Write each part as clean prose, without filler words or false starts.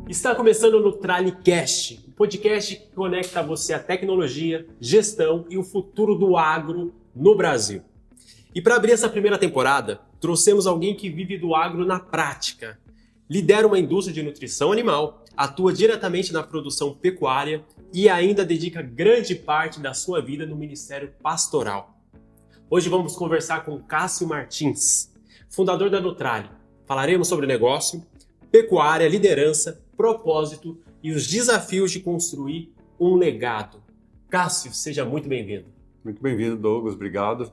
Está começando o NutraliCast, um podcast que conecta você à tecnologia, gestão e o futuro do agro no Brasil. E para abrir essa primeira temporada, trouxemos alguém que vive do agro na prática. Lidera uma indústria de nutrição animal, atua diretamente na produção pecuária e ainda dedica grande parte da sua vida no Ministério Pastoral. Hoje vamos conversar com Cássio Martins, fundador da Nutrali. Falaremos sobre negócio, pecuária, liderança, propósito e os desafios de construir um legado. Cássio, seja muito bem-vindo. Muito bem-vindo, Douglas. Obrigado.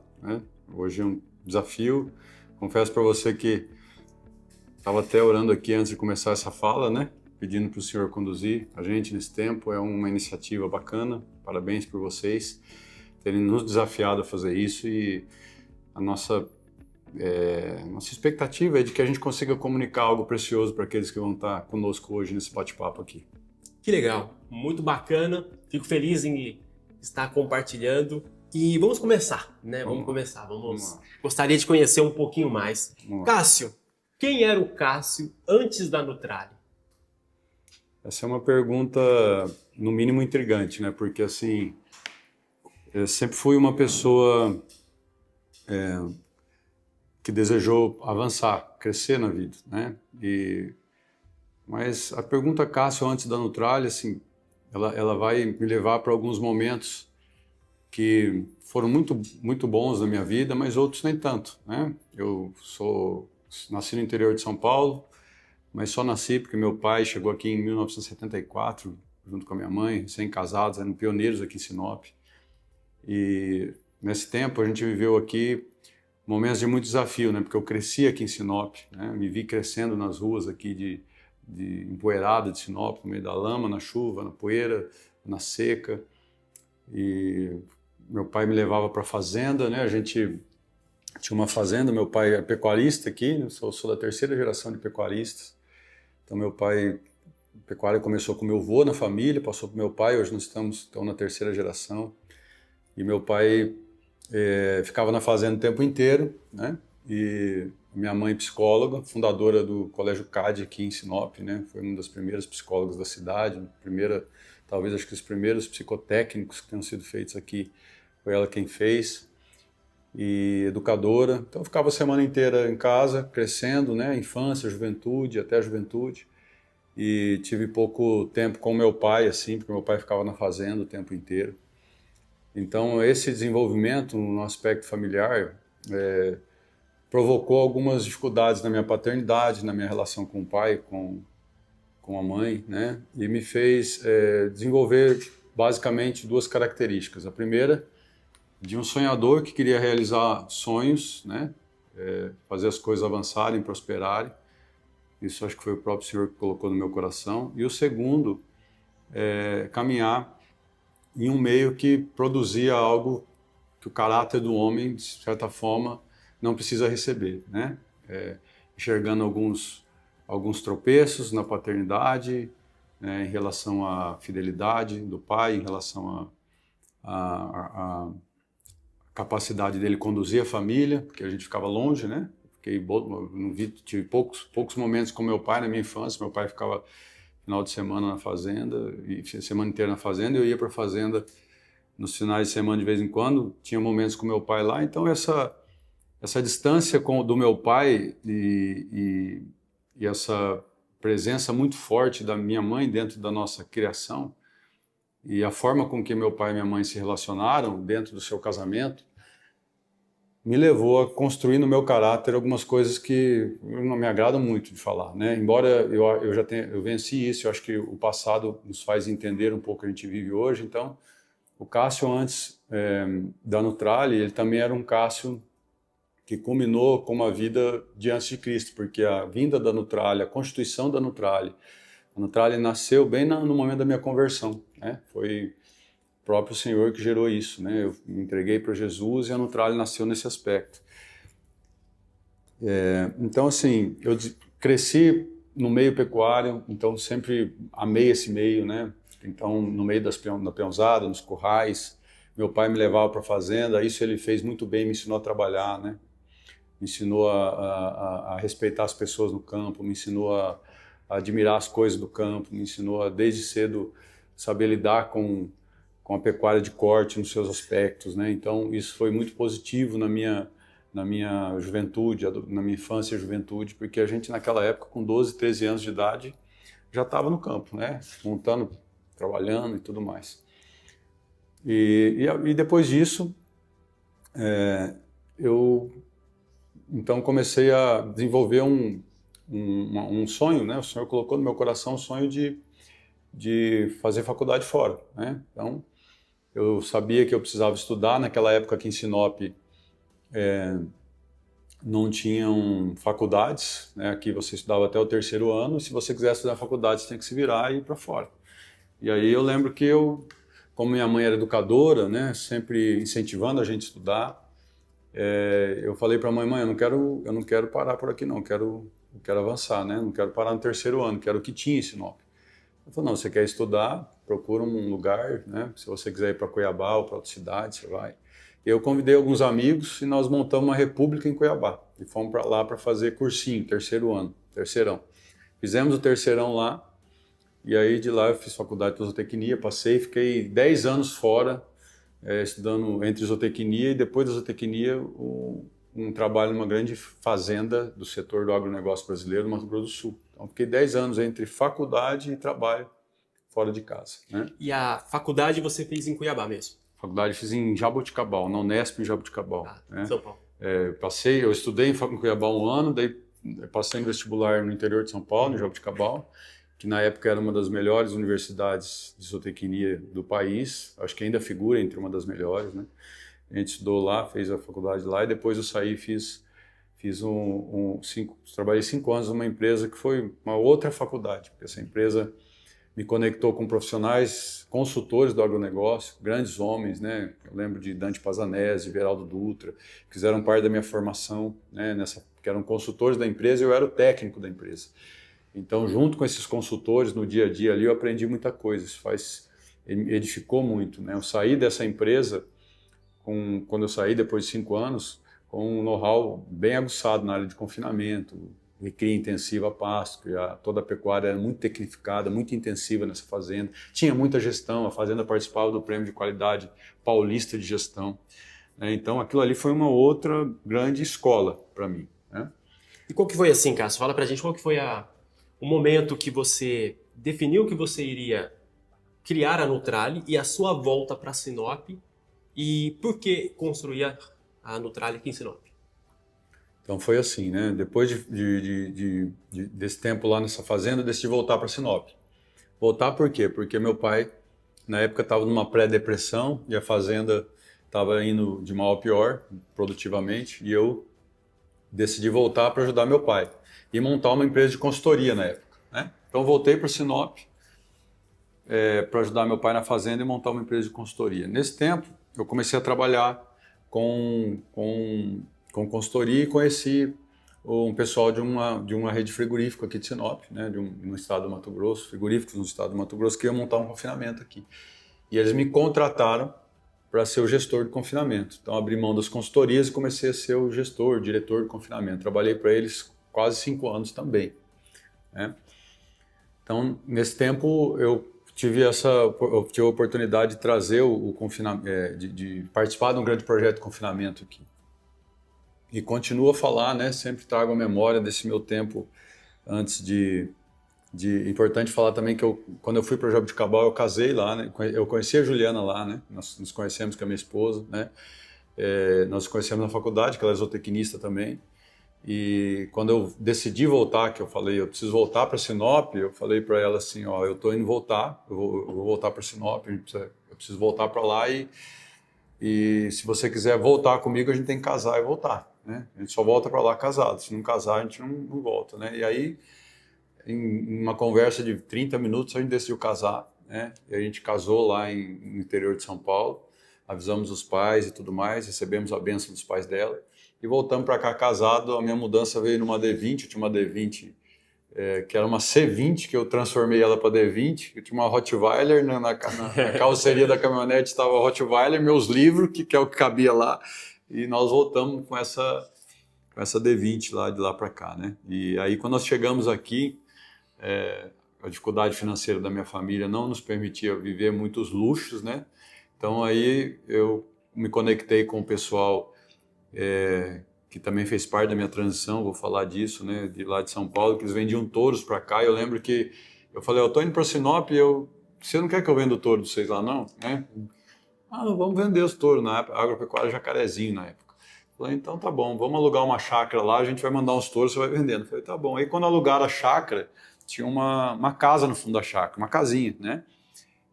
Hoje é um desafio. Confesso para você que estava até orando aqui antes de começar essa fala, pedindo para o senhor conduzir a gente nesse tempo. É uma iniciativa bacana. Parabéns por vocês terem nos desafiado a fazer isso e a nossa expectativa é de que a gente consiga comunicar algo precioso para aqueles que vão estar conosco hoje nesse bate-papo aqui. Que legal, muito bacana, fico feliz em estar compartilhando e vamos começar, Gostaria de conhecer um pouquinho mais. Cássio, quem era o Cássio antes da Nutrali? Essa é uma pergunta, no mínimo, intrigante, Porque, assim, eu sempre fui uma pessoa que desejou avançar, crescer na vida, Mas a pergunta Cássio antes da Nutrali, assim, ela vai me levar para alguns momentos que foram muito bons na minha vida, mas outros nem tanto, Eu nasci no interior de São Paulo, mas só nasci porque meu pai chegou aqui em 1974, junto com a minha mãe, recém-casados, eram pioneiros aqui em Sinop. E nesse tempo a gente viveu aqui momentos de muito desafio, Porque eu cresci aqui em Sinop, Me vi crescendo nas ruas aqui de empoeirada de Sinop, no meio da lama, na chuva, na poeira, na seca. E meu pai me levava para a fazenda, A gente tinha uma fazenda, meu pai é pecuarista aqui, eu sou da terceira geração de pecuaristas. Então meu pai, pecuária começou com meu avô na família, passou para meu pai, hoje nós estamos na terceira geração. E meu pai ficava na fazenda o tempo inteiro, E minha mãe, psicóloga, fundadora do Colégio CAD aqui em Sinop, Foi uma das primeiras psicólogas da cidade, talvez acho que os primeiros psicotécnicos que tenham sido feitos aqui, foi ela quem fez. E educadora, então eu ficava a semana inteira em casa, crescendo, Infância, juventude, até a juventude. E tive pouco tempo com meu pai, assim, porque meu pai ficava na fazenda o tempo inteiro. Então, esse desenvolvimento no aspecto familiar provocou algumas dificuldades na minha paternidade, na minha relação com o pai, com a mãe, E me fez desenvolver basicamente duas características. A primeira, de um sonhador que queria realizar sonhos, fazer as coisas avançarem, prosperarem. Isso acho que foi o próprio Senhor que colocou no meu coração. E o segundo, caminhar em um meio que produzia algo que o caráter do homem, de certa forma, não precisa receber, enxergando alguns tropeços na paternidade, em relação à fidelidade do pai, em relação à capacidade dele conduzir a família, porque a gente ficava longe, Tive poucos momentos com meu pai na minha infância. Meu pai ficava final de semana na fazenda, e semana inteira na fazenda, eu ia para a fazenda nos finais de semana de vez em quando, tinha momentos com meu pai lá, então essa distância do meu pai e essa presença muito forte da minha mãe dentro da nossa criação, e a forma com que meu pai e minha mãe se relacionaram dentro do seu casamento, me levou a construir no meu caráter algumas coisas que não me agradam muito de falar, Embora eu venci isso, eu acho que o passado nos faz entender um pouco o que a gente vive hoje. Então, o Cássio antes da Nutrali, ele também era um Cássio que culminou com uma vida de antes de Cristo, porque a vinda da Nutrali, a constituição da Nutrali, a Nutrali nasceu bem no momento da minha conversão, Foi próprio Senhor que gerou isso, Eu me entreguei para Jesus e a Nutrali nasceu nesse aspecto. Então, assim, eu cresci no meio pecuário, então sempre amei esse meio, Então, no meio da peãozada, nos currais, meu pai me levava para a fazenda, isso ele fez muito bem, me ensinou a trabalhar, Me ensinou a respeitar as pessoas no campo, me ensinou a admirar as coisas do campo, me ensinou a, desde cedo, saber lidar com a pecuária de corte nos seus aspectos, né? Então, isso foi muito positivo na minha juventude, na minha infância e juventude, porque a gente, naquela época, com 12, 13 anos de idade, já estava no campo, né? Montando, trabalhando e tudo mais. E depois disso, eu então comecei a desenvolver um sonho, né? O Senhor colocou no meu coração o sonho de fazer faculdade fora, né? Então, eu sabia que eu precisava estudar. Naquela época aqui em Sinop não tinham faculdades, né? Aqui você estudava até o 3º ano, e se você quisesse estudar faculdade, você tinha que se virar e ir para fora. E aí eu lembro que como minha mãe era educadora, né? Sempre incentivando a gente a estudar, eu falei para a mãe, eu não quero parar por aqui não, eu quero avançar, né? Não quero parar no 3º ano, quero o que tinha em Sinop. Ela falou, não, você quer estudar, procura um lugar, né? Se você quiser ir para Cuiabá ou para outra cidade, você vai. Eu convidei alguns amigos e nós montamos uma república em Cuiabá. E fomos para lá para fazer cursinho, 3º ano, terceirão. Fizemos o terceirão lá, e aí de lá eu fiz faculdade de zootecnia, passei, fiquei 10 anos fora, estudando entre zootecnia e depois da zootecnia um trabalho numa grande fazenda do setor do agronegócio brasileiro no Mato Grosso do Sul. Então fiquei 10 anos entre faculdade e trabalho fora de casa, né? E a faculdade você fez em Cuiabá mesmo? Faculdade fiz em Jaboticabal, na Unesp em Jaboticabal. Né? São Paulo. Eu estudei em Cuiabá um ano, daí passei no vestibular no interior de São Paulo, em Jaboticabal, que na época era uma das melhores universidades de zootecnia do país, acho que ainda figura entre uma das melhores, né? A gente estudou lá, fez a faculdade lá, e depois eu saí e trabalhei 5 anos numa empresa que foi uma outra faculdade, porque essa empresa me conectou com profissionais, consultores do agronegócio, grandes homens, né? Eu lembro de Dante Pazanese, Veraldo Dutra, que fizeram parte da minha formação, né? Que eram consultores da empresa e eu era o técnico da empresa. Então, junto com esses consultores, no dia a dia ali, eu aprendi muita coisa. Isso edificou muito, né? Eu saí dessa empresa, quando eu saí depois de 5 anos, com um know-how bem aguçado na área de confinamento, recria intensiva a pasto, que toda a pecuária era muito tecnificada, muito intensiva nessa fazenda. Tinha muita gestão, a fazenda participava do Prêmio de Qualidade Paulista de Gestão. Né? Então, aquilo ali foi uma outra grande escola para mim. Né? E qual que foi assim, Cássio? Fala pra gente qual que foi o momento que você definiu que você iria criar a Nutrali e a sua volta para Sinop, e por que construir a Nutrali aqui em Sinop? Então foi assim, né? Depois desse tempo lá nessa fazenda, eu decidi voltar para Sinop. Voltar por quê? Porque meu pai, na época, estava numa pré-depressão e a fazenda estava indo de mal a pior, produtivamente, e eu decidi voltar para ajudar meu pai e montar uma empresa de consultoria na época. Né? Então voltei para Sinop para ajudar meu pai na fazenda e montar uma empresa de consultoria. Nesse tempo, eu comecei a trabalhar com consultoria e conheci um pessoal de uma rede frigorífica aqui de Sinop, né, no estado do Mato Grosso, frigoríficos no estado do Mato Grosso, que iam montar um confinamento aqui. E eles me contrataram para ser o gestor de confinamento. Então, abri mão das consultorias e comecei a ser o gestor, diretor de confinamento. Trabalhei para eles quase 5 anos também. Né? Então, nesse tempo, eu tive a oportunidade de trazer o confinamento, de participar de um grande projeto de confinamento aqui. E continuo a falar, né? Sempre trago a memória desse meu tempo antes Importante falar também que quando eu fui para Jaboticabal, eu casei lá, né? Eu conheci a Juliana lá, né? Nós nos conhecemos com a minha esposa, né? Nós nos conhecemos na faculdade, que ela é zootecnista também. E quando eu decidi voltar, que eu falei, eu preciso voltar para Sinop, eu falei para ela assim, ó, eu tô indo voltar, eu vou voltar para Sinop, eu preciso voltar para lá e se você quiser voltar comigo, a gente tem que casar e voltar, né? A gente só volta para lá casado, se não casar a gente não volta, né? E aí, em uma conversa de 30 minutos, a gente decidiu casar, né? E a gente casou lá no interior de São Paulo, avisamos os pais e tudo mais, recebemos a bênção dos pais dela e voltamos para cá casado. A minha mudança veio numa D20, eu tinha uma D20 que era uma C20, que eu transformei ela para D20, eu tinha uma Rottweiler, na carroceria da caminhonete estava a Rottweiler, meus livros, que é o que cabia lá, e nós voltamos com essa D20 lá de lá para cá, né? E aí quando nós chegamos aqui, A dificuldade financeira da minha família não nos permitia viver muitos luxos, né? Então aí eu me conectei com o pessoal que também fez parte da minha transição, vou falar disso, né? De lá de São Paulo, que eles vendiam touros para cá. Eu lembro que eu falei, eu tô indo para Sinop, você não quer que eu venda o touro de vocês lá, não? Né? Ah, vamos vender os touros na época, Agropecuária Jacarezinho na época. Falei, então tá bom, vamos alugar uma chácara lá, a gente vai mandar uns touros, você vai vendendo. Falei, tá bom. Aí quando alugaram a chácara, tinha uma casa no fundo da chácara, uma casinha, né?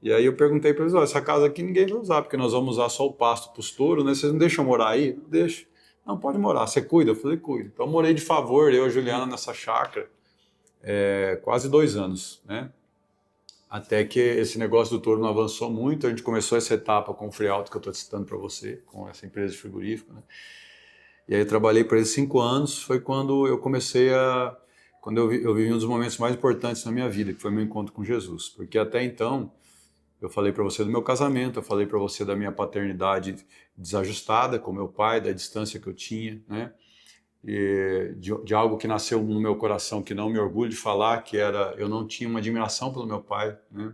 E aí eu perguntei para eles, essa casa aqui ninguém vai usar, porque nós vamos usar só o pasto para os touros, né? Vocês não deixam morar aí? Não deixa. Não, pode morar. Você cuida? Eu falei, cuido. Então eu morei de favor, eu e a Juliana, nessa chácara, quase 2 anos, né? Até que esse negócio do touro não avançou muito, a gente começou essa etapa com o Frealto, que eu estou citando para você, com essa empresa de frigorífico, né? E aí eu trabalhei para eles 5 anos, foi quando eu comecei quando eu vivi um dos momentos mais importantes na minha vida, que foi meu encontro com Jesus. Porque até então, eu falei para você do meu casamento, eu falei para você da minha paternidade desajustada com meu pai, da distância que eu tinha, né? E de algo que nasceu no meu coração, que não me orgulho de falar, que era, eu não tinha uma admiração pelo meu pai, né?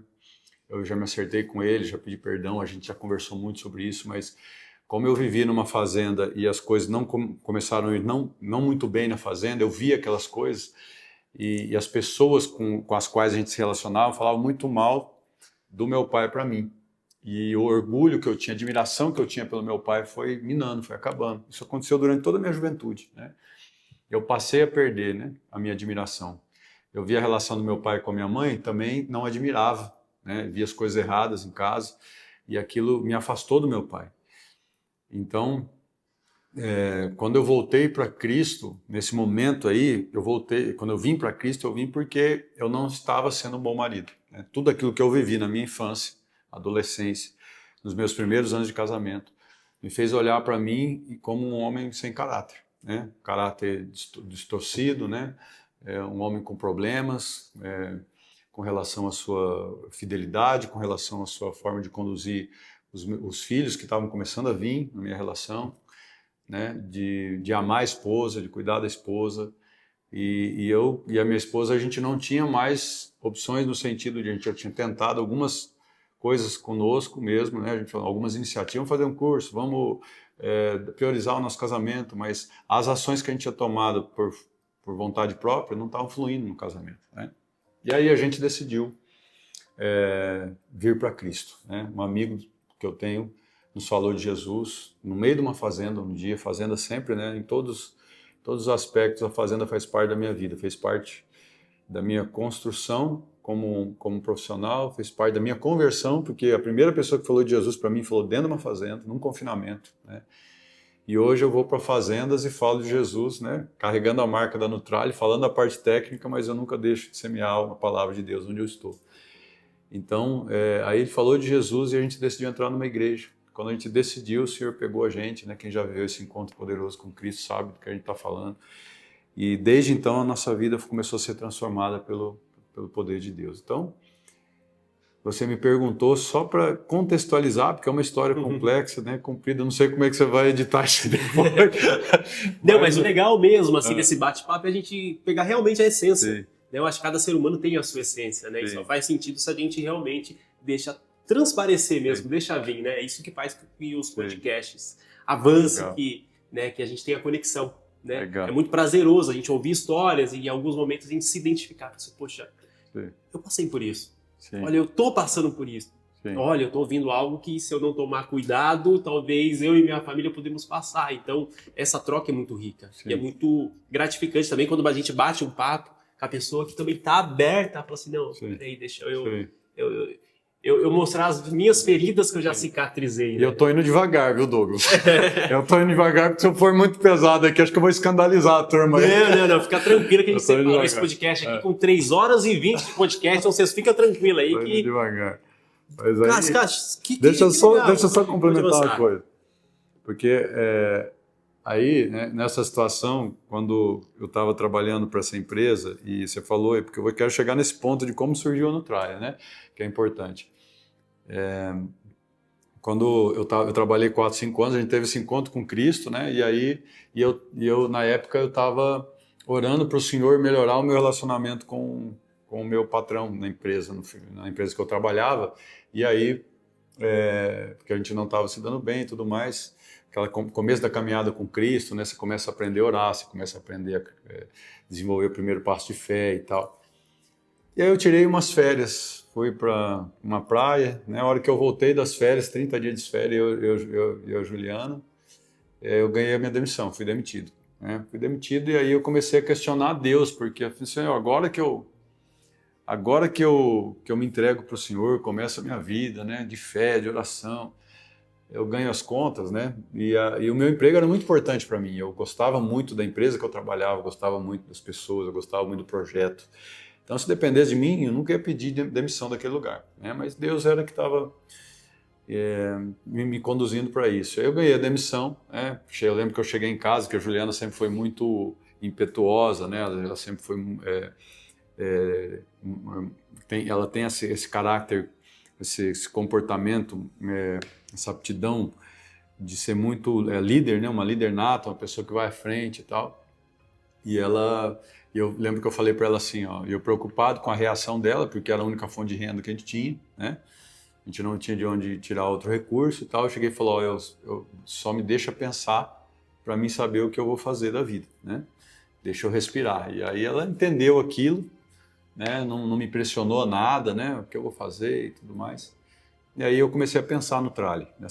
Eu já me acertei com ele, já pedi perdão, a gente já conversou muito sobre isso, mas como eu vivi numa fazenda e as coisas não começaram a ir não muito bem na fazenda, eu via aquelas coisas e as pessoas com as quais a gente se relacionava falavam muito mal do meu pai para mim. E o orgulho que eu tinha, a admiração que eu tinha pelo meu pai foi minando, foi acabando. Isso aconteceu durante toda a minha juventude, né? Eu passei a perder, né, a minha admiração. Eu via a relação do meu pai com a minha mãe, também não admirava, né? Via as coisas erradas em casa e aquilo me afastou do meu pai. Então, quando eu voltei para Cristo, nesse momento aí, quando eu vim para Cristo, eu vim porque eu não estava sendo um bom marido, né? Tudo aquilo que eu vivi na minha infância, adolescência, nos meus primeiros anos de casamento, me fez olhar para mim como um homem sem caráter, né? Caráter distorcido, né? Um homem com problemas, com relação à sua fidelidade, com relação à sua forma de conduzir os filhos que estavam começando a vir na minha relação, né? De amar a esposa, de cuidar da esposa. E eu e a minha esposa, a gente não tinha mais opções no sentido de a gente já tinha tentado algumas coisas conosco mesmo, né? A gente falou, algumas iniciativas, vamos fazer um curso, vamos priorizar o nosso casamento, mas as ações que a gente tinha tomado por vontade própria não estavam fluindo no casamento, né? E aí a gente decidiu vir para Cristo, né? Um amigo que eu tenho nos falou de Jesus no meio de uma fazenda, um dia, fazenda sempre, né? Em todos os aspectos, a fazenda faz parte da minha vida, fez parte da minha construção como profissional, fez parte da minha conversão, porque a primeira pessoa que falou de Jesus para mim falou dentro de uma fazenda, num confinamento, né? E hoje eu vou para fazendas e falo de Jesus, né? Carregando a marca da Nutrali, falando a parte técnica, mas eu nunca deixo de semear a palavra de Deus onde eu estou. Então, aí ele falou de Jesus e a gente decidiu entrar numa igreja. Quando a gente decidiu, o Senhor pegou a gente, né? Quem já viveu esse encontro poderoso com Cristo sabe do que a gente está falando. E desde então a nossa vida começou a ser transformada pelo poder de Deus. Então, você me perguntou só para contextualizar, porque é uma história complexa, né? Comprida. Não sei como é que você vai editar isso depois. Não, mas o legal mesmo, assim, desse bate-papo é a gente pegar realmente a essência. Sim. Eu acho que cada ser humano tem a sua essência, né? Sim. E só faz sentido se a gente realmente deixa transparecer mesmo, deixa vir, né? É isso que faz com que os podcasts avancem, que a gente tenha conexão, né? Legal. É muito prazeroso a gente ouvir histórias e em alguns momentos a gente se identificar. Poxa, eu passei por isso. Sim. Olha, eu tô passando por isso. Sim. Olha, eu tô ouvindo algo que se eu não tomar cuidado, talvez eu e minha família podemos passar. Então, essa troca é muito rica. Sim. E é muito gratificante também quando a gente bate um papo com a pessoa que também tá aberta, fala assim, não, peraí, deixa eu mostrar as minhas feridas que eu já cicatrizei. E né? eu tô indo devagar, viu, Douglas? Eu tô indo devagar, porque se eu for muito pesado aqui, acho que eu vou escandalizar a turma. Não, fica tranquilo que a gente separou esse podcast aqui com 3 horas e 20 de podcast, então vocês ficam tranquilos aí. Tô indo devagar. Mas aí, deixa eu só complementar uma coisa. Porque aí, né, nessa situação, quando eu estava trabalhando para essa empresa, e você falou, porque eu quero chegar nesse ponto de como surgiu a Nutralia, né, que é importante. Quando eu trabalhei 4, 5 anos, a gente teve esse encontro com Cristo, né, e aí eu na época, eu estava orando para o Senhor melhorar o meu relacionamento com com o meu patrão na empresa, na empresa que eu trabalhava, e aí, porque a gente não estava se dando bem e tudo mais, começo da caminhada com Cristo, né? Você começa a aprender a orar, você começa a aprender a desenvolver o primeiro passo de fé e tal. E aí eu tirei umas férias, fui para uma praia, né? A hora que eu voltei das férias, 30 dias de férias, eu Juliana, eu ganhei a minha demissão, fui demitido. Né? Fui demitido e aí eu comecei a questionar Deus, porque eu falei, Senhor, agora que eu me entrego para o Senhor, começa a minha vida, né? De fé, de oração, eu ganho as contas, né? E o meu emprego era muito importante para mim. Eu gostava muito da empresa que eu trabalhava, eu gostava muito das pessoas, eu gostava muito do projeto. Então, se dependesse de mim, eu nunca ia pedir demissão daquele lugar, né? Mas Deus era que estava me conduzindo para isso. Aí eu ganhei a demissão, né? Eu lembro que eu cheguei em casa, que a Juliana sempre foi muito impetuosa, né? Ela sempre foi... ela tem esse caráter, esse comportamento, essa aptidão de ser muito líder, né? Uma líder nata, uma pessoa que vai à frente e tal. E eu lembro que eu falei para ela assim, ó, eu preocupado com a reação dela, porque era a única fonte de renda que a gente tinha, né? A gente não tinha de onde tirar outro recurso e tal. Eu cheguei e falei, ó, eu só me deixa pensar para mim saber o que eu vou fazer da vida, né? Deixa eu respirar. E aí ela entendeu aquilo, né? Não me pressionou nada, né? O que eu vou fazer e tudo mais. E aí eu comecei a pensar no Trale. Né?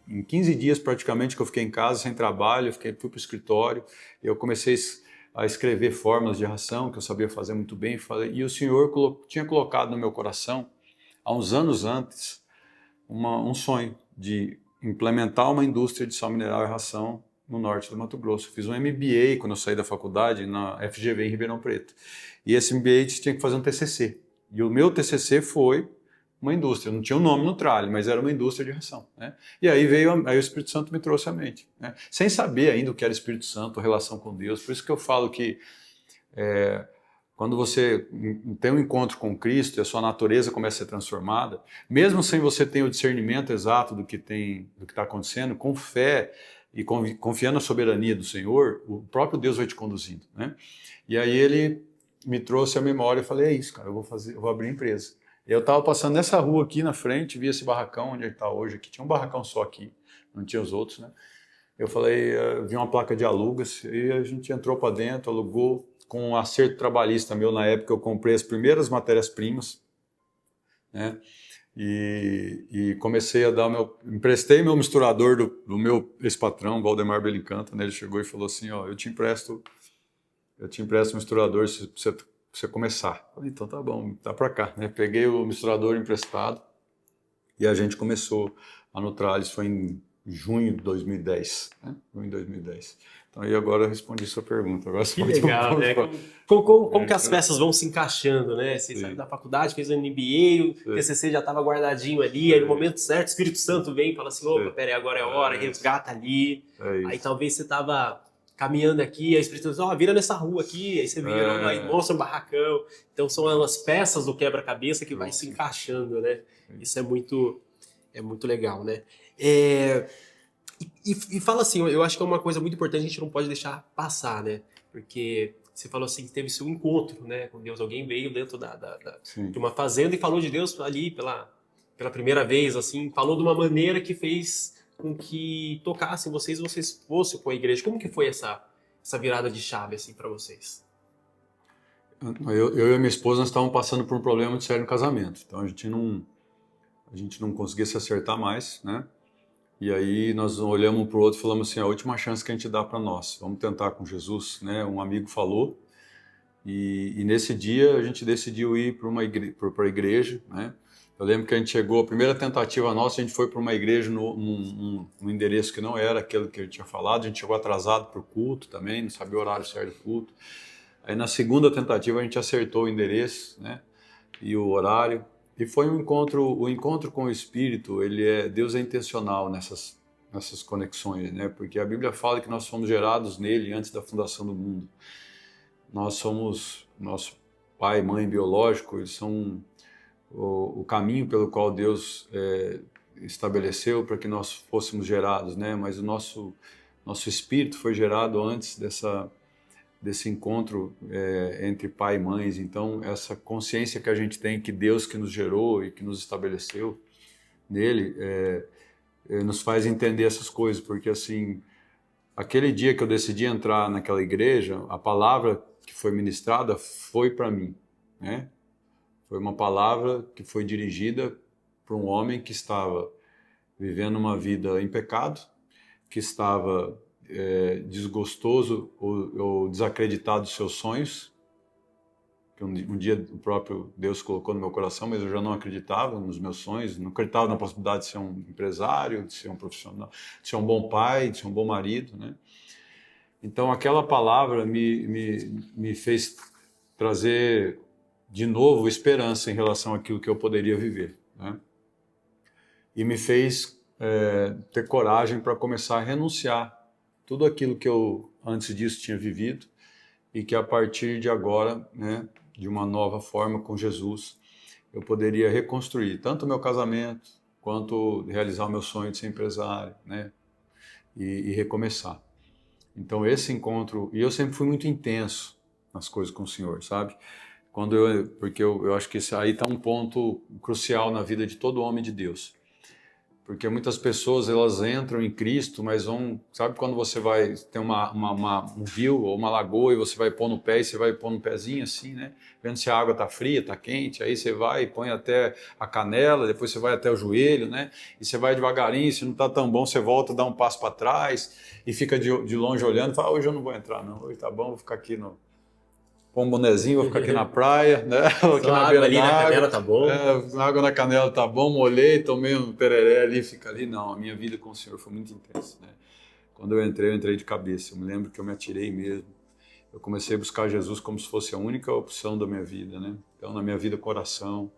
Em 15 dias praticamente que eu fiquei em casa sem trabalho, fui para o escritório, eu comecei a escrever fórmulas de ração que eu sabia fazer muito bem. E o Senhor tinha colocado no meu coração, há uns anos antes, um sonho de implementar uma indústria de sal mineral e ração no norte do Mato Grosso. Fiz um MBA quando eu saí da faculdade na FGV em Ribeirão Preto. E esse MBA tinha que fazer um TCC. E o meu TCC foi uma indústria. Não tinha um nome no Trale, mas era uma indústria de ração. Né? E aí aí o Espírito Santo me trouxe à mente. Né? Sem saber ainda o que era Espírito Santo, a relação com Deus. Por isso que eu falo que quando você tem um encontro com Cristo e a sua natureza começa a ser transformada, mesmo sem você ter o discernimento exato do que está acontecendo, com fé e confiando na soberania do Senhor, o próprio Deus vai te conduzindo. Né? E aí ele me trouxe a memória e falei, é isso, cara, eu vou abrir empresa. Eu estava passando nessa rua aqui na frente, vi esse barracão onde ele está hoje aqui, tinha um barracão só aqui, não tinha os outros, né? Eu falei, vi uma placa de alugas e a gente entrou para dentro, alugou. Com um acerto trabalhista meu na época, eu comprei as primeiras matérias-primas, né? E comecei a emprestei meu misturador do meu ex-patrão, Valdemar Belincanta, né? Ele chegou e falou assim, ó, eu te empresto o misturador se você começar. Eu falei, então tá bom, tá para cá, né? Peguei o misturador emprestado e a gente começou a Nutralis, foi em junho de 2010, né? Junho de 2010. Então, aí agora eu respondi sua pergunta. Agora que legal, né? Como que as peças vão se encaixando, né? Você saiu da faculdade, fez um MBA, o TCC já estava guardadinho ali, aí no momento certo o Espírito Santo vem e fala assim, opa, peraí, agora é a hora, resgata ali. Aí talvez você estava caminhando aqui, aí o Espírito Santo, vira nessa rua aqui, aí você vira, aí mostra um barracão. Então são as peças do quebra-cabeça que vai se encaixando, né? Isso é muito legal, né? E fala assim, eu acho que é uma coisa muito importante, a gente não pode deixar passar, né? Porque você falou assim, que teve seu encontro, né, com Deus. Alguém veio dentro de uma fazenda e falou de Deus ali pela primeira vez, assim, falou de uma maneira que fez com que tocassem vocês fossem com a igreja. Como que foi essa virada de chave, assim, para vocês? Eu e a minha esposa, nós estávamos passando por um problema de sério no casamento. Então a gente não conseguia se acertar mais, né? E aí nós olhamos um para o outro e falamos assim, a última chance que a gente dá para nós, vamos tentar com Jesus, né? Um amigo falou e nesse dia a gente decidiu ir para a igreja, né? Eu lembro que a gente chegou, a primeira tentativa nossa, a gente foi para uma igreja num endereço que não era aquele que eu tinha falado, a gente chegou atrasado para o culto também, não sabia o horário certo do culto. Aí na segunda tentativa a gente acertou o endereço, né? E o horário. E foi o encontro com o Espírito, Deus é intencional nessas conexões, né? Porque a Bíblia fala que nós fomos gerados nele antes da fundação do mundo. Nosso pai e mãe biológico, eles são o caminho pelo qual Deus estabeleceu para que nós fôssemos gerados, né? Mas o nosso espírito foi gerado antes desse encontro entre pai e mães. Então, essa consciência que a gente tem que Deus que nos gerou e que nos estabeleceu nele, nos faz entender essas coisas, porque assim, aquele dia que eu decidi entrar naquela igreja, a palavra que foi ministrada foi para mim, né? Foi uma palavra que foi dirigida para um homem que estava vivendo uma vida em pecado, que estava desgostoso ou desacreditado dos seus sonhos, que um dia o próprio Deus colocou no meu coração, mas eu já não acreditava nos meus sonhos, não acreditava na possibilidade de ser um empresário, de ser um profissional, de ser um bom pai, de ser um bom marido, né? Então aquela palavra me fez trazer de novo esperança em relação àquilo que eu poderia viver, né? E me fez ter coragem para começar a renunciar tudo aquilo que eu antes disso tinha vivido e que a partir de agora, né, de uma nova forma com Jesus, eu poderia reconstruir tanto o meu casamento quanto realizar o meu sonho de ser empresário, né, e recomeçar. Então esse encontro, e eu sempre fui muito intenso nas coisas com o Senhor, sabe? Porque eu acho que aí está um ponto crucial na vida de todo homem de Deus. Porque muitas pessoas, elas entram em Cristo, mas sabe quando você vai ter um rio ou uma lagoa e você vai pôr no pé e você vai pôr no pezinho assim, né? Vendo se a água está fria, está quente, aí você vai e põe até a canela, depois você vai até o joelho, né? E você vai devagarinho, se não está tão bom, você volta, dá um passo para trás e fica de longe olhando e fala, hoje eu não vou entrar não, hoje tá bom, vou ficar aqui põe um bonezinho, vou ficar aqui na praia, né? Aqui Só na água beira ali da na água. canela tá bom. Água na canela tá bom, molhei, tomei um tereré ali, fica ali. Não, a minha vida com o Senhor foi muito intensa, né? Quando eu entrei de cabeça. Eu me lembro que eu me atirei mesmo. Eu comecei a buscar Jesus como se fosse a única opção da minha vida, né? Então, na minha vida, coração.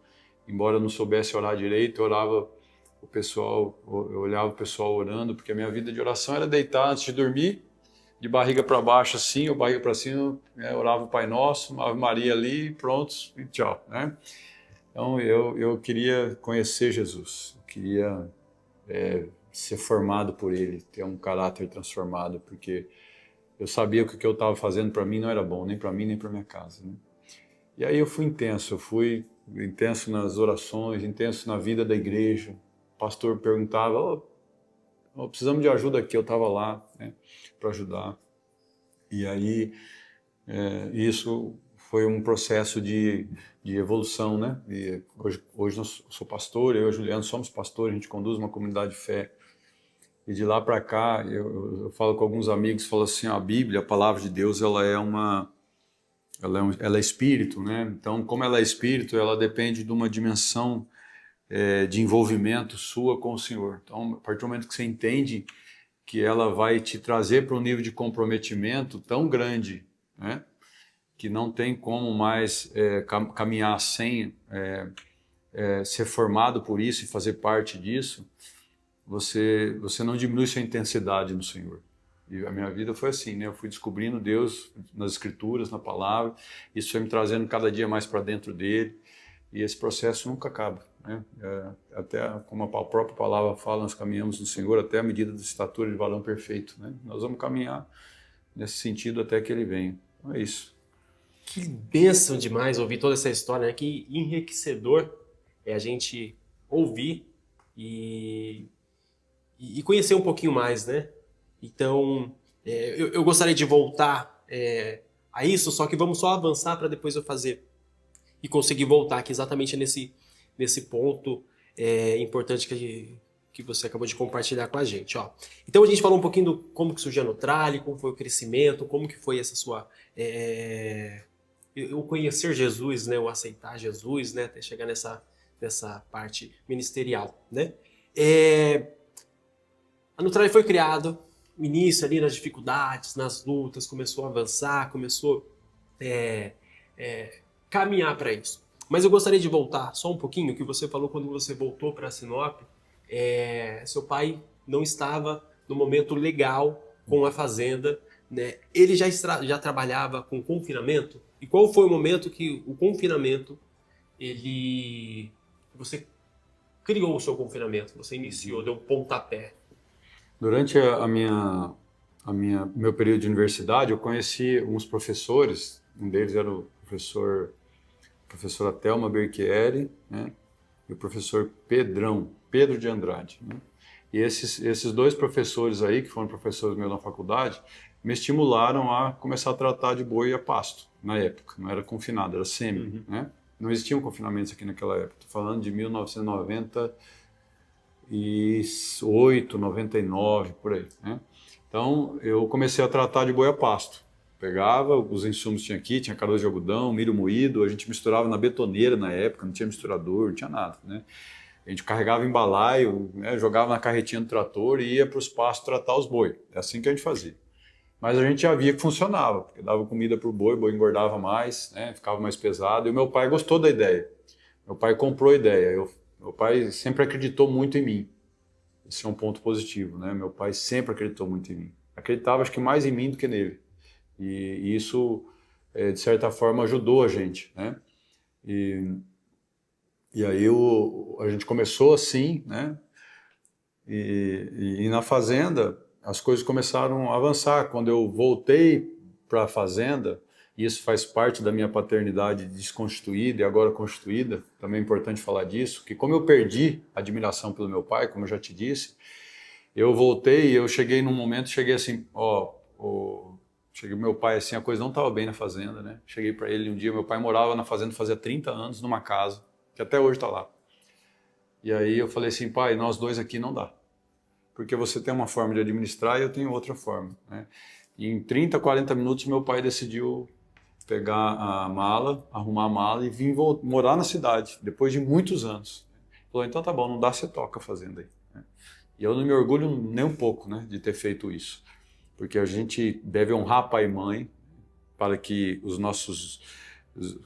Embora eu não soubesse orar direito, eu olhava o pessoal orando, porque a minha vida de oração era deitar antes de dormir, de barriga para baixo assim, ou barriga para cima, né, orava o Pai Nosso, uma Ave Maria ali, prontos e tchau, né? Então eu queria conhecer Jesus, eu queria ser formado por Ele, ter um caráter transformado, porque eu sabia que o que eu estava fazendo para mim não era bom, nem para mim nem para minha casa, né? E aí eu fui intenso nas orações, intenso na vida da igreja. O pastor perguntava, precisamos de ajuda aqui, eu estava lá, né, para ajudar. E aí isso foi um processo de evolução, né? E hoje eu sou pastor, eu e o Juliano somos pastores, a gente conduz uma comunidade de fé. E de lá para cá, eu falo com alguns amigos, falo assim, a Bíblia, a palavra de Deus, ela é espírito, né? Então, como ela é espírito, ela depende de uma dimensão de envolvimento sua com o Senhor. Então, a partir do momento que você entende que ela vai te trazer para um nível de comprometimento tão grande, né, que não tem como mais caminhar sem ser formado por isso e fazer parte disso, você não diminui sua intensidade no Senhor. E a minha vida foi assim, né? Eu fui descobrindo Deus nas Escrituras, na Palavra, isso foi me trazendo cada dia mais para dentro dele, e esse processo nunca acaba, né? Até como a própria palavra fala, nós caminhamos no Senhor até a medida da estatura de varão perfeito, né? Nós vamos caminhar nesse sentido até que ele venha. Então é isso. Que bênção demais ouvir toda essa história, né? Que enriquecedor é a gente ouvir e conhecer um pouquinho mais, né? Então, eu gostaria de voltar a isso, só que vamos só avançar para depois eu fazer e conseguir voltar aqui exatamente nesse ponto importante que você acabou de compartilhar com a gente. Ó. Então a gente falou um pouquinho do como que surgiu a Nutrali, como foi o crescimento, como que foi essa sua... o conhecer Jesus, né? O aceitar Jesus, né? Até chegar nessa parte ministerial, né? A Nutrali foi criada, o início ali nas dificuldades, nas lutas, começou a avançar, começou caminhar para isso. Mas eu gostaria de voltar só um pouquinho, que você falou quando você voltou para Sinop, seu pai não estava no momento legal com a fazenda, né? Ele já trabalhava com confinamento? E qual foi o momento que o confinamento, você criou o seu confinamento, você iniciou, deu um pontapé? Durante a minha meu período de universidade, eu conheci uns professores, um deles era o professora Thelma Berchieri, né? E o professor Pedro de Andrade, né? E esses dois professores aí, que foram professores meus na faculdade, me estimularam a começar a tratar de boi a pasto, na época. Não era confinado, era semi, né? Não existiam confinamentos aqui naquela época. Estou falando de 1998, 99, por aí, né? Então, eu comecei a tratar de boi a pasto. Pegava os insumos que tinha aqui, tinha caroço de algodão, milho moído, a gente misturava na betoneira na época, não tinha misturador, não tinha nada, né? A gente carregava em balaio, né, jogava na carretinha do trator e ia para os pastos tratar os boi. É assim que a gente fazia. Mas a gente já via que funcionava, porque dava comida para o boi engordava mais, né, ficava mais pesado. E o meu pai gostou da ideia. Meu pai comprou a ideia. Meu pai sempre acreditou muito em mim. Esse é um ponto positivo, né? Meu pai sempre acreditou muito em mim. Acreditava, acho que mais em mim do que nele. E isso, de certa forma, ajudou a gente, né? E aí a gente começou assim, né? E na fazenda as coisas começaram a avançar. Quando eu voltei para a fazenda, e isso faz parte da minha paternidade desconstituída e agora constituída, também é importante falar disso, que como eu perdi a admiração pelo meu pai, como eu já te disse, eu voltei e eu cheguei num momento, cheguei assim, cheguei pro meu pai assim, a coisa não estava bem na fazenda, né? Cheguei para ele um dia, meu pai morava na fazenda fazia 30 anos, numa casa, que até hoje está lá. E aí eu falei assim, pai, nós dois aqui não dá. Porque você tem uma forma de administrar e eu tenho outra forma, né? E em 30, 40 minutos meu pai decidiu pegar a mala, arrumar a mala e vir morar na cidade, depois de muitos anos. Falou, então tá bom, não dá, você toca a fazenda aí. E eu não me orgulho nem um pouco, né, de ter feito isso. Porque a gente deve honrar pai e mãe para que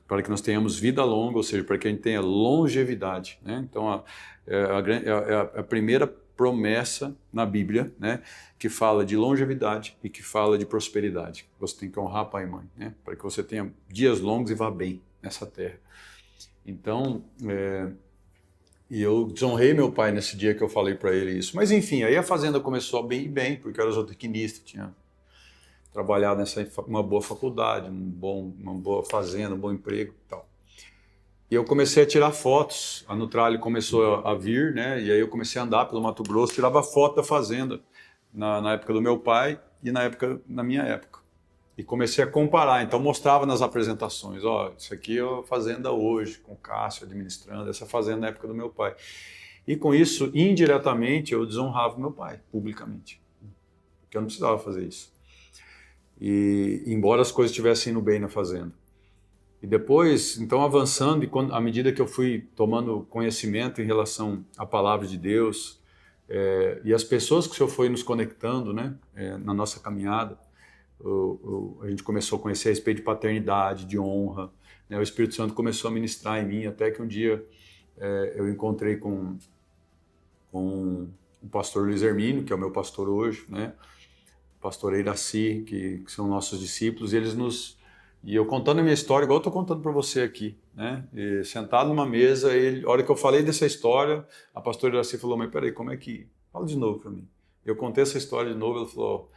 para que nós tenhamos vida longa, ou seja, para que a gente tenha longevidade, né? Então, a primeira promessa na Bíblia, né, que fala de longevidade e que fala de prosperidade. Você tem que honrar pai e mãe, né, para que você tenha dias longos e vá bem nessa terra. Então, e eu desonrei meu pai nesse dia que eu falei para ele isso. Mas enfim, aí a fazenda começou bem, porque eu era zootecnista, tinha trabalhado uma boa faculdade, uma boa fazenda, um bom emprego e tal. E eu comecei a tirar fotos, a Nutrali começou a vir, né? E aí eu comecei a andar pelo Mato Grosso, tirava foto da fazenda na época do meu pai e na minha época. E comecei a comparar, então mostrava nas apresentações, ó, isso aqui é a fazenda hoje, com o Cássio administrando, essa fazenda na época do meu pai. E com isso, indiretamente, eu desonrava meu pai, publicamente. Porque eu não precisava fazer isso. E embora as coisas estivessem indo bem na fazenda. E depois, então avançando, e à medida que eu fui tomando conhecimento em relação à palavra de Deus, e as pessoas que o Senhor foi nos conectando, né, na nossa caminhada, a gente começou a conhecer a respeito de paternidade, de honra, né, o Espírito Santo começou a ministrar em mim, até que um dia eu encontrei com o pastor Luiz Hermínio, que é o meu pastor hoje, né, o pastor Eiraci, que são nossos discípulos, e eu contando a minha história, igual eu estou contando para você aqui, né? E sentado numa mesa, a hora que eu falei dessa história, a pastora Iraci falou, mas peraí, como é que... Fala de novo para mim. Eu contei essa história de novo, ela falou,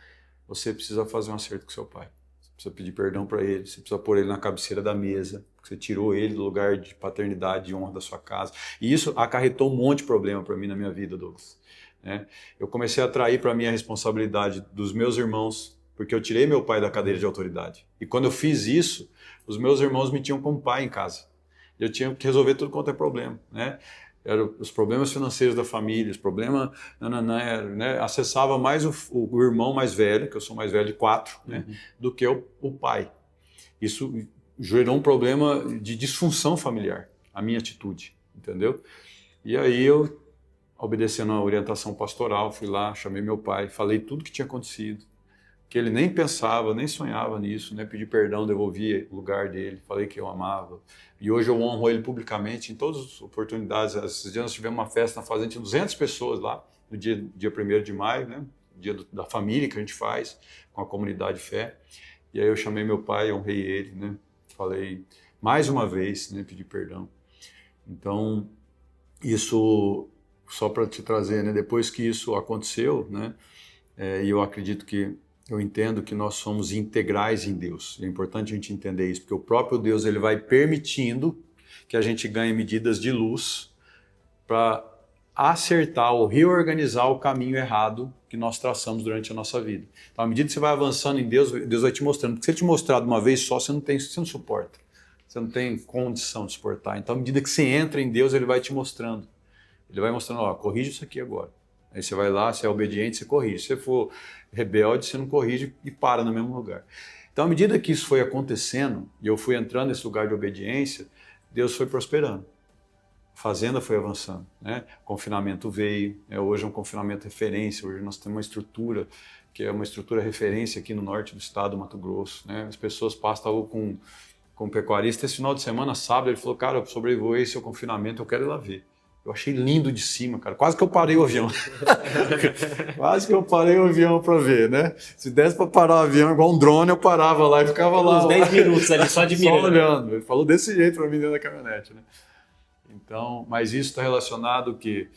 você precisa fazer um acerto com seu pai. Você precisa pedir perdão para ele, você precisa pôr ele na cabeceira da mesa, porque você tirou ele do lugar de paternidade e honra da sua casa. E isso acarretou um monte de problema para mim na minha vida, Douglas. Né? Eu comecei a atrair para mim a responsabilidade dos meus irmãos, porque eu tirei meu pai da cadeira de autoridade. E quando eu fiz isso, os meus irmãos me tinham como pai em casa. Eu tinha que resolver tudo quanto é problema, né? Eram os problemas financeiros da família, os problemas... né? Acessava mais o irmão mais velho, que eu sou mais velho de 4, né? Do que o pai. Isso gerou um problema de disfunção familiar, a minha atitude, entendeu? E aí eu, obedecendo a orientação pastoral, fui lá, chamei meu pai, falei tudo que tinha acontecido, que ele nem pensava, nem sonhava nisso, né? Pedi perdão, devolvi o lugar dele, falei que eu amava. E hoje eu honro ele publicamente em todas as oportunidades. Esses dias nós tivemos uma festa na fazenda, tinha 200 pessoas lá, no dia 1º de maio, né? Dia da família que a gente faz, com a comunidade fé. E aí eu chamei meu pai, honrei ele, né? Falei mais uma vez, né? Pedi perdão. Então, isso, só para te trazer, né? Depois que isso aconteceu, né? E eu acredito que eu entendo que nós somos integrais em Deus. É importante a gente entender isso, porque o próprio Deus ele vai permitindo que a gente ganhe medidas de luz para acertar ou reorganizar o caminho errado que nós traçamos durante a nossa vida. Então, à medida que você vai avançando em Deus, Deus vai te mostrando. Porque se Ele te mostrar de uma vez só, você não suporta. Você não tem condição de suportar. Então, à medida que você entra em Deus, Ele vai te mostrando. Ele vai mostrando, ó, corrige isso aqui agora. Aí você vai lá, você é obediente, você corrige. Se você for rebelde, você não corrige e para no mesmo lugar. Então, à medida que isso foi acontecendo, e eu fui entrando nesse lugar de obediência, Deus foi prosperando. A fazenda foi avançando, né? O confinamento veio, hoje é um confinamento referência, hoje nós temos uma estrutura que é uma estrutura referência aqui no norte do estado do Mato Grosso, né? As pessoas passam com um pecuarista. Esse final de semana, sábado, ele falou, cara, eu sobrevoei esse confinamento, eu quero ir lá ver. Eu achei lindo de cima, cara. Quase que eu parei o avião. Quase que eu parei o avião para ver, né? Se desse para parar o avião igual um drone, eu parava lá e ficava lá. Uns 10 minutos ali, só admirando. Só olhando. Ele falou desse jeito para mim dentro da caminhonete, né? Então, mas isso está relacionado que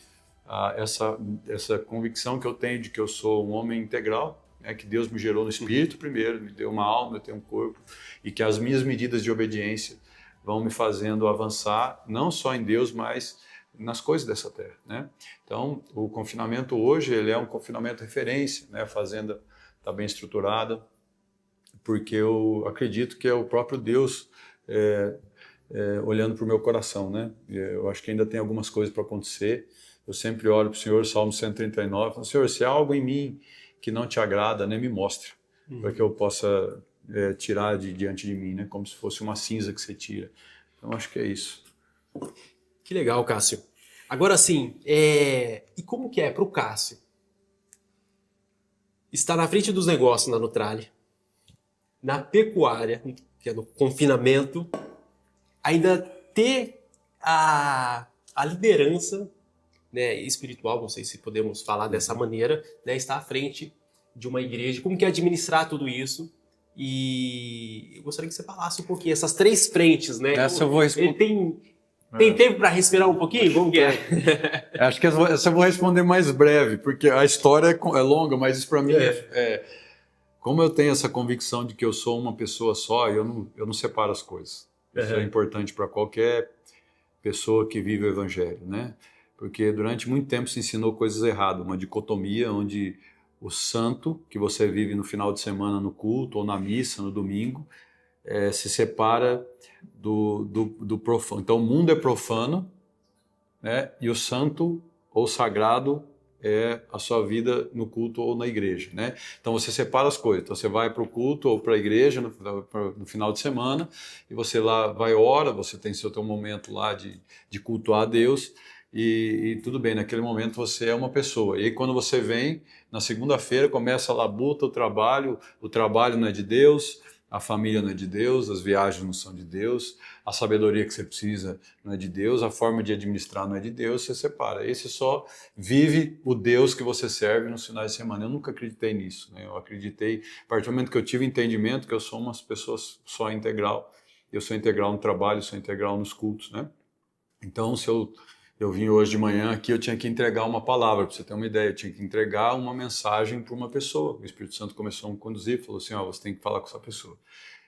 essa convicção que eu tenho de que eu sou um homem integral, né? Que Deus me gerou no espírito primeiro, me deu uma alma, eu tenho um corpo, e que as minhas medidas de obediência vão me fazendo avançar, não só em Deus, mas nas coisas dessa terra, né? Então, o confinamento hoje, ele é um confinamento referência, né? A fazenda está bem estruturada, porque eu acredito que é o próprio Deus olhando para o meu coração, né? Eu acho que ainda tem algumas coisas para acontecer. Eu sempre oro para o Senhor, Salmo 139, falo, Senhor, se há algo em mim que não te agrada, né, me mostre, para que eu possa tirar diante de mim, né? Como se fosse uma cinza que você tira. Então, acho que é isso. Que legal, Cássio. Agora sim, e como que é para o Cássio estar na frente dos negócios na Nutrali, na pecuária, que é no confinamento, ainda ter a liderança, né, espiritual, não sei se podemos falar dessa maneira, né, estar à frente de uma igreja, como que é administrar tudo isso? E eu gostaria que você falasse um pouquinho, essas três frentes, né? Essa eu vou responder. Tem tempo para respirar um pouquinho? Como que é? Acho que essa eu vou responder mais breve, porque a história é longa, mas isso para mim como eu tenho essa convicção de que eu sou uma pessoa só, eu não separo as coisas. Isso é importante para qualquer pessoa que vive o evangelho, né? Porque durante muito tempo se ensinou coisas erradas, uma dicotomia onde o santo que você vive no final de semana no culto ou na missa no domingo se separa do profano. Então o mundo é profano, né? E o santo ou sagrado é a sua vida no culto ou na igreja, né? Então você separa as coisas. Então você vai para o culto ou para a igreja no final de semana e você lá vai ora, você tem seu teu momento lá de cultuar a Deus e tudo bem, naquele momento você é uma pessoa. E aí quando você vem na segunda-feira começa a labuta, o trabalho não é de Deus, a família não é de Deus, as viagens não são de Deus, a sabedoria que você precisa não é de Deus, a forma de administrar não é de Deus, você separa. Esse só vive o Deus que você serve nos finais de semana. Eu nunca acreditei nisso, né? Eu acreditei, a partir do momento que eu tive entendimento que eu sou uma pessoa só integral, eu sou integral no trabalho, sou integral nos cultos, né? Então, se eu vim hoje de manhã aqui, eu tinha que entregar uma palavra, para você ter uma ideia, eu tinha que entregar uma mensagem para uma pessoa. O Espírito Santo começou a me conduzir, falou assim, ó, você tem que falar com essa pessoa.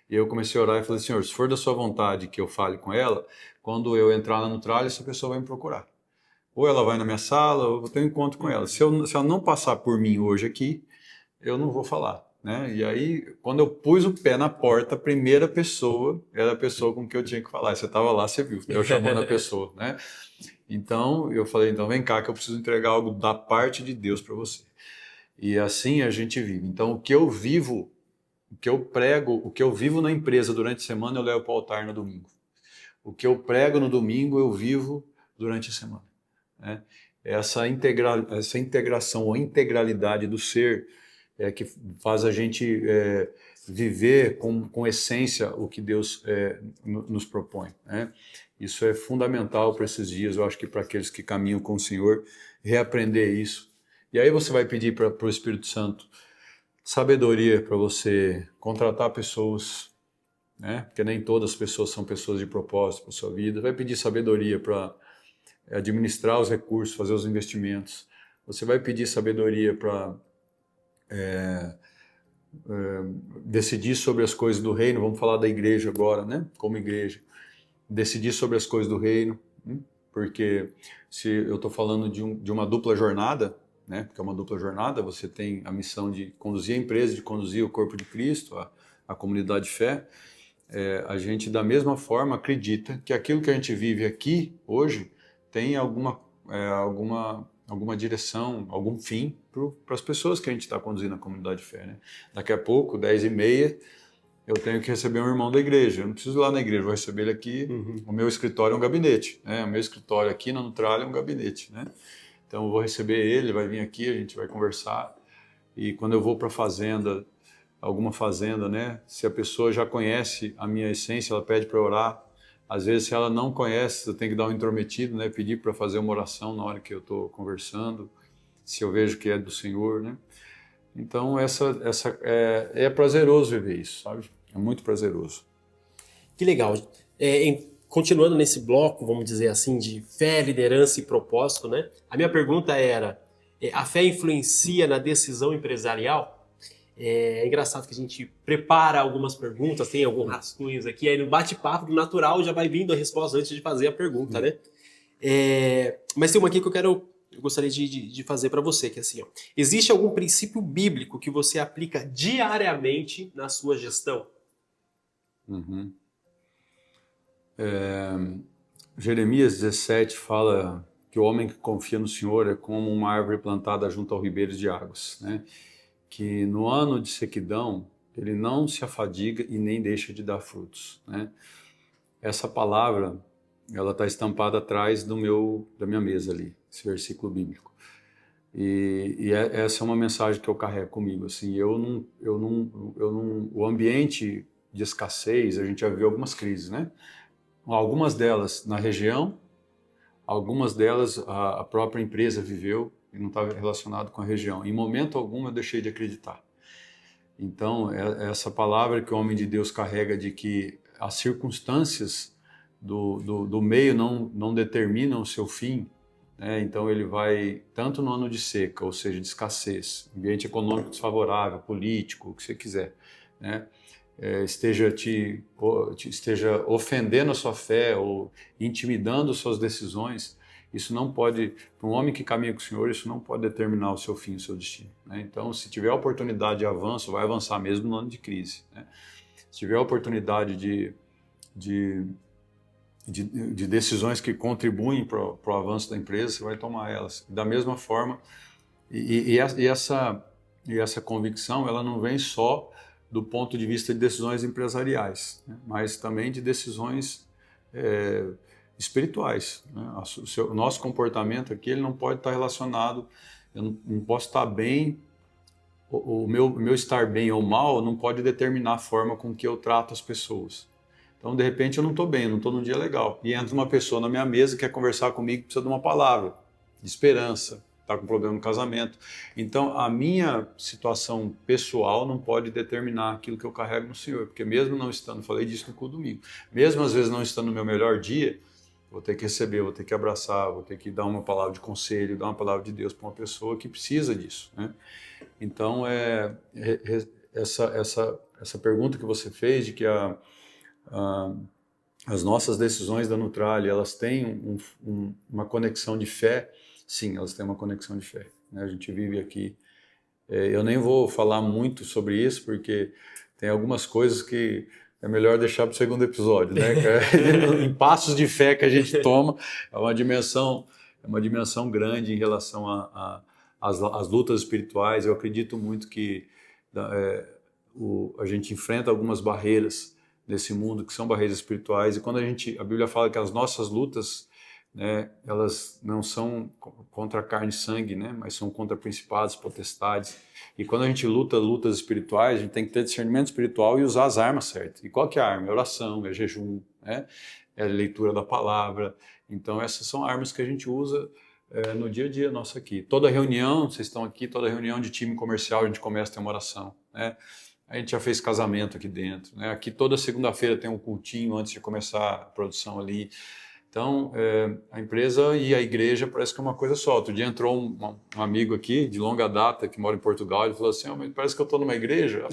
E eu comecei a orar e falei, Senhor, se for da sua vontade que eu fale com ela, quando eu entrar na Nutrali, essa pessoa vai me procurar. Ou ela vai na minha sala, ou eu vou ter um encontro com ela. Se ela não passar por mim hoje aqui, eu não vou falar, né? E aí, quando eu pus o pé na porta, a primeira pessoa era a pessoa com quem eu tinha que falar. Você estava lá, você viu, eu chamando a pessoa, né? Então, eu falei, então vem cá que eu preciso entregar algo da parte de Deus para você. E assim a gente vive. Então, o que eu vivo, o que eu prego, o que eu vivo na empresa durante a semana, eu levo para o altar no domingo. O que eu prego no domingo, eu vivo durante a semana, né? Essa integração ou integralidade do ser que faz a gente viver com essência o que Deus nos propõe, né? Isso é fundamental para esses dias, eu acho que para aqueles que caminham com o Senhor, reaprender isso. E aí você vai pedir para o Espírito Santo sabedoria para você contratar pessoas, né? Porque nem todas as pessoas são pessoas de propósito para a sua vida. Vai pedir sabedoria para administrar os recursos, fazer os investimentos. Você vai pedir sabedoria para decidir sobre as coisas do reino, vamos falar da igreja agora, né? Como igreja, decidir sobre as coisas do reino, porque se eu estou falando de uma dupla jornada, né? Porque é uma dupla jornada, você tem a missão de conduzir a empresa, de conduzir o corpo de Cristo, a comunidade de fé. A gente, da mesma forma, acredita que aquilo que a gente vive aqui, hoje, tem alguma direção, algum fim para as pessoas que a gente está conduzindo na comunidade de fé, né? Daqui a pouco, 10h30, eu tenho que receber um irmão da igreja. Eu não preciso ir lá na igreja, vou receber ele aqui. O meu escritório é um gabinete, né? O meu escritório aqui na Nutralha é um gabinete, né? Então eu vou receber ele vai vir aqui, a gente vai conversar. E quando eu vou para a fazenda, alguma fazenda, né? Se a pessoa já conhece a minha essência, ela pede para orar. Às vezes, se ela não conhece, eu tenho que dar um intrometido, né? Pedir para fazer uma oração na hora que eu estou conversando, se eu vejo que é do Senhor, né? Então, é prazeroso viver isso, sabe? É muito prazeroso. Que legal. Continuando nesse bloco, vamos dizer assim, de fé, liderança e propósito, né? A minha pergunta era, a fé influencia na decisão empresarial? É engraçado que a gente prepara algumas perguntas, tem alguns rascunhos aqui, aí no bate-papo natural já vai vindo a resposta antes de fazer a pergunta, né? Mas tem uma aqui que eu gostaria de fazer para você, que é assim, ó, existe algum princípio bíblico que você aplica diariamente na sua gestão? Jeremias 17 fala que o homem que confia no Senhor é como uma árvore plantada junto ao ribeiro de águas, né? Que no ano de sequidão ele não se afadiga e nem deixa de dar frutos, né? Essa palavra, ela está estampada atrás da minha mesa ali, esse versículo bíblico. Essa é uma mensagem que eu carrego comigo. Assim, o ambiente de escassez, a gente já viu algumas crises, né? Algumas delas na região, algumas delas a própria empresa viveu e não estava relacionado com a região. Em momento algum eu deixei de acreditar. Então, essa palavra que o homem de Deus carrega de que as circunstâncias do meio não determinam o seu fim, né? Então ele vai, tanto no ano de seca, ou seja, de escassez, ambiente econômico desfavorável, político, o que você quiser, né? Esteja ofendendo a sua fé ou intimidando suas decisões, isso não pode, para um homem que caminha com o Senhor, isso não pode determinar o seu fim, o seu destino, né? Então, se tiver a oportunidade de avanço, vai avançar mesmo no ano de crise, né? Se tiver a oportunidade de decisões que contribuem para o avanço da empresa, você vai tomar elas. Da mesma forma, essa convicção, ela não vem só do ponto de vista de decisões empresariais, né? Mas também de decisões espirituais, né? O nosso comportamento aqui, ele não pode estar relacionado, eu não posso estar bem, o meu estar bem ou mal não pode determinar a forma com que eu trato as pessoas. Então, de repente, eu não estou bem, eu não estou num dia legal. E entra uma pessoa na minha mesa que quer conversar comigo, precisa de uma palavra de esperança, está com problema no casamento. Então, a minha situação pessoal não pode determinar aquilo que eu carrego no Senhor, porque mesmo não estando, falei disso no culto domingo, mesmo às vezes não estando no meu melhor dia, vou ter que receber, vou ter que abraçar, vou ter que dar uma palavra de conselho, dar uma palavra de Deus para uma pessoa que precisa disso, né? Então, essa pergunta que você fez de que as nossas decisões da Nutralha, elas têm uma conexão de fé. Sim, elas têm uma conexão de fé, né? A gente vive aqui. Eu nem vou falar muito sobre isso, porque tem algumas coisas que é melhor deixar para o segundo episódio, né? Em passos de fé que a gente toma, é uma dimensão grande em relação às lutas espirituais. Eu acredito muito que a gente enfrenta algumas barreiras nesse mundo que são barreiras espirituais, e quando a Bíblia fala que as nossas lutas, né, elas não são contra carne e sangue, né, mas são contra principados, potestades. E quando a gente lutas espirituais, a gente tem que ter discernimento espiritual e usar as armas certas. E qual que é a arma? É oração, é jejum, né, é a leitura da palavra. Então essas são armas que a gente usa no dia a dia nosso aqui. Toda reunião, vocês estão aqui, toda reunião de time comercial, a gente começa a ter uma oração, né? A gente já fez casamento aqui dentro, né? Aqui toda segunda-feira tem um cultinho antes de começar a produção ali. Então, a empresa e a igreja parece que é uma coisa só. Outro dia entrou um amigo aqui, de longa data, que mora em Portugal, ele falou assim, mas parece que eu estou numa igreja.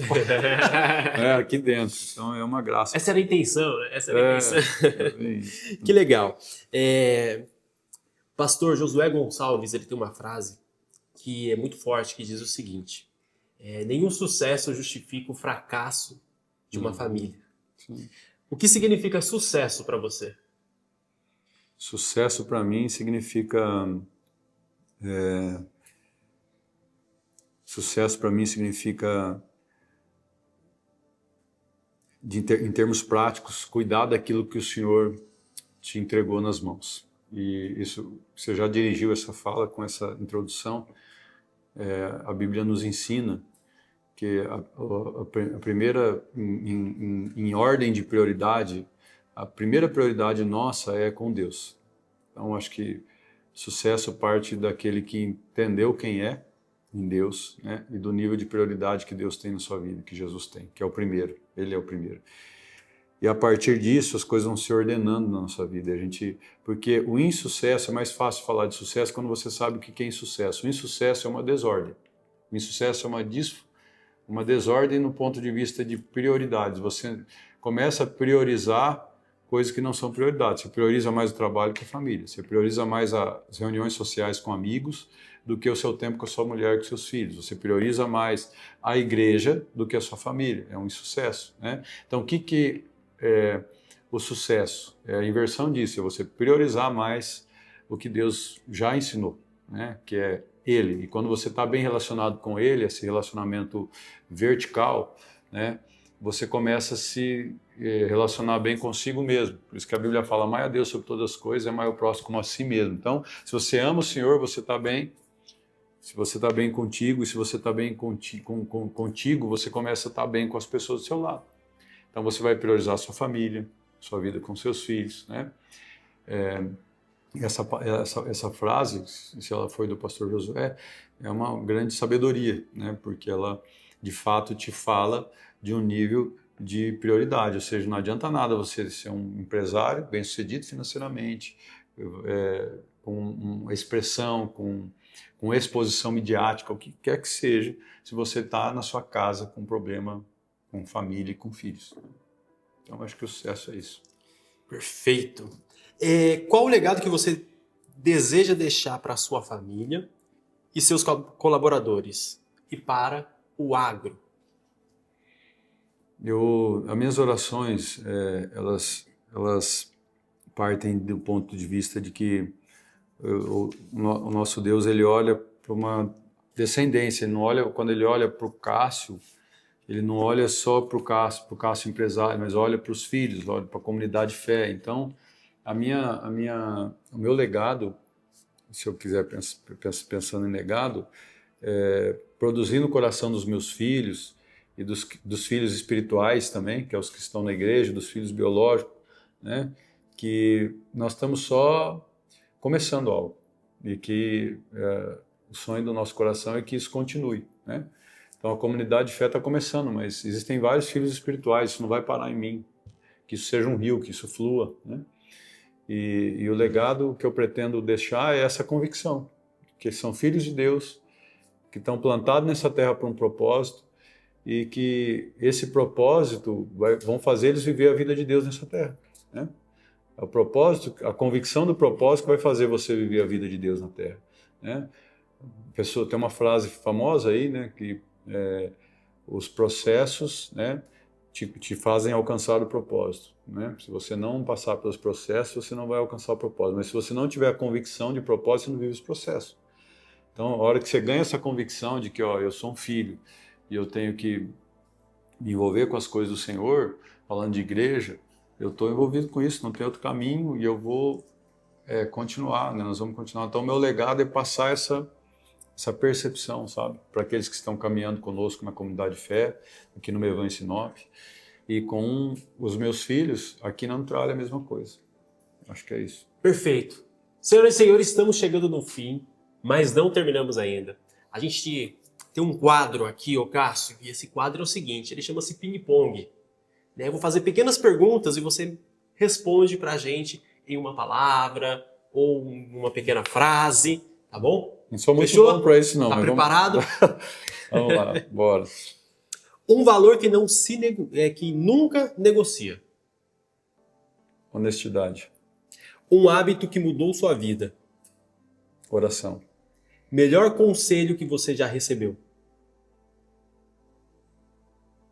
Aqui dentro. Então, é uma graça. Essa era a intenção, né? Essa era a intenção. Bem... Que legal. Pastor Josué Gonçalves, ele tem uma frase que é muito forte, que diz o seguinte: nenhum sucesso justifica o fracasso de uma família. Sim. O que significa sucesso para você? Sucesso para mim significa em termos práticos, cuidar daquilo que o Senhor te entregou nas mãos. E isso, você já dirigiu essa fala com essa introdução. A Bíblia nos ensina que a primeira, em ordem de prioridade, a primeira prioridade nossa é com Deus. Então, acho que sucesso parte daquele que entendeu quem é em Deus, né? E do nível de prioridade que Deus tem na sua vida, que Jesus tem, que é o primeiro. Ele é o primeiro. E a partir disso, as coisas vão se ordenando na nossa vida. Porque o insucesso, é mais fácil falar de sucesso quando você sabe o que é insucesso. O insucesso é uma desordem. O insucesso é uma desordem no ponto de vista de prioridades. Você começa a priorizar coisas que não são prioridades. Você prioriza mais o trabalho que a família. Você prioriza mais as reuniões sociais com amigos do que o seu tempo com a sua mulher e com seus filhos. Você prioriza mais a igreja do que a sua família. É um insucesso, né? Então, o que é o sucesso? É a inversão disso. É você priorizar mais o que Deus já ensinou, né? Que é Ele. E quando você está bem relacionado com Ele, esse relacionamento vertical, né? Você começa a se relacionar bem consigo mesmo. Por isso que a Bíblia fala, amai a Deus sobre todas as coisas, amai o próximo como a si mesmo. Então, se você ama o Senhor, você está bem. Se você está bem contigo, e se você está bem contigo, você começa a estar bem com as pessoas do seu lado. Então, você vai priorizar a sua família, sua vida com seus filhos, né? Essa frase, se ela foi do pastor Josué, é uma grande sabedoria, né? Porque ela, de fato, te fala de um nível de prioridade, ou seja, não adianta nada você ser um empresário bem-sucedido financeiramente, com uma expressão, com exposição midiática, o que quer que seja, se você está na sua casa com um problema com família e com filhos. Então, acho que o sucesso é isso. Perfeito. Qual o legado que você deseja deixar para a sua família e seus colaboradores e para o agro? As minhas orações, elas partem do ponto de vista de que o nosso Deus, ele olha para uma descendência, ele não olha, quando ele olha para o Cássio, ele não olha só para o Cássio empresário, mas olha para os filhos, olha para a comunidade de fé. Então, o meu legado, se eu quiser pensando em legado, produzir no coração dos meus filhos e dos filhos espirituais também, que é os que estão na igreja, dos filhos biológicos, né? Que nós estamos só começando algo e que o sonho do nosso coração é que isso continue, né? Então a comunidade de fé está começando, mas existem vários filhos espirituais, isso não vai parar em mim, que isso seja um rio, que isso flua, né? E o legado que eu pretendo deixar é essa convicção, que são filhos de Deus, que estão plantados nessa terra por um propósito, e que esse propósito vão fazer eles viver a vida de Deus nessa terra, né? O propósito, a convicção do propósito vai fazer você viver a vida de Deus na terra, né? Tem uma frase famosa aí, né, que os processos, né, te fazem alcançar o propósito, né? Se você não passar pelos processos, você não vai alcançar o propósito. Mas se você não tiver a convicção de propósito, você não vive os processos. Então, a hora que você ganha essa convicção de que, eu sou um filho e eu tenho que me envolver com as coisas do Senhor, falando de igreja, eu estou envolvido com isso, não tem outro caminho e eu vou continuar, né? Nós vamos continuar. Então, o meu legado é passar essa percepção, sabe? Para aqueles que estão caminhando conosco na comunidade de fé, aqui no Mevan Sinop, e com os meus filhos, aqui na Neutral é a mesma coisa. Acho que é isso. Perfeito. Senhoras e senhores, estamos chegando no fim, mas não terminamos ainda. A gente tem um quadro aqui, Cássio, e esse quadro é o seguinte, ele chama-se ping-pong. Eu vou fazer pequenas perguntas e você responde pra gente em uma palavra ou uma pequena frase, tá bom? Não sou muito Fechou? bom para isso, não. Tá mas preparado? Vamos lá, bora. Um valor que não se que nunca negocia. Honestidade. Um hábito que mudou sua vida. Oração. Melhor conselho que você já recebeu.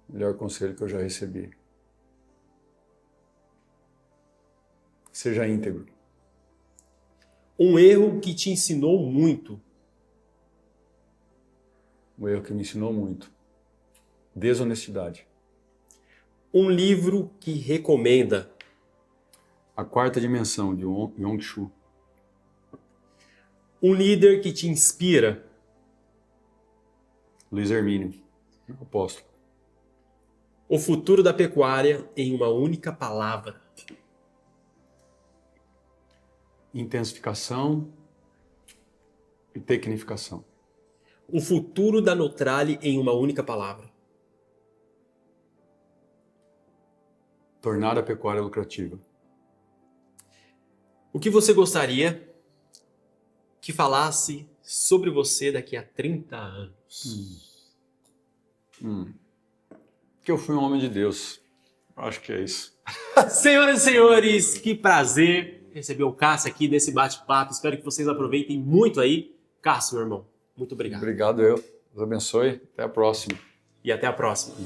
Melhor conselho que eu já recebi. Seja íntegro. Um erro que te ensinou muito. Um erro que me ensinou muito. Desonestidade. Um livro que recomenda. A Quarta Dimensão, de Yong-Shu. Um líder que te inspira. Luiz Hermínio, apóstolo. O futuro da pecuária em uma única palavra. Intensificação e tecnificação. O futuro da Nutrali em uma única palavra. Tornar a pecuária lucrativa. O que você gostaria que falasse sobre você daqui a 30 anos? Que eu fui um homem de Deus. Acho que é isso. Senhoras e senhores, que prazer receber o Cássio aqui nesse bate-papo. Espero que vocês aproveitem muito aí. Cássio, meu irmão, muito obrigado. Obrigado, eu. Deus abençoe. Até a próxima. E até a próxima.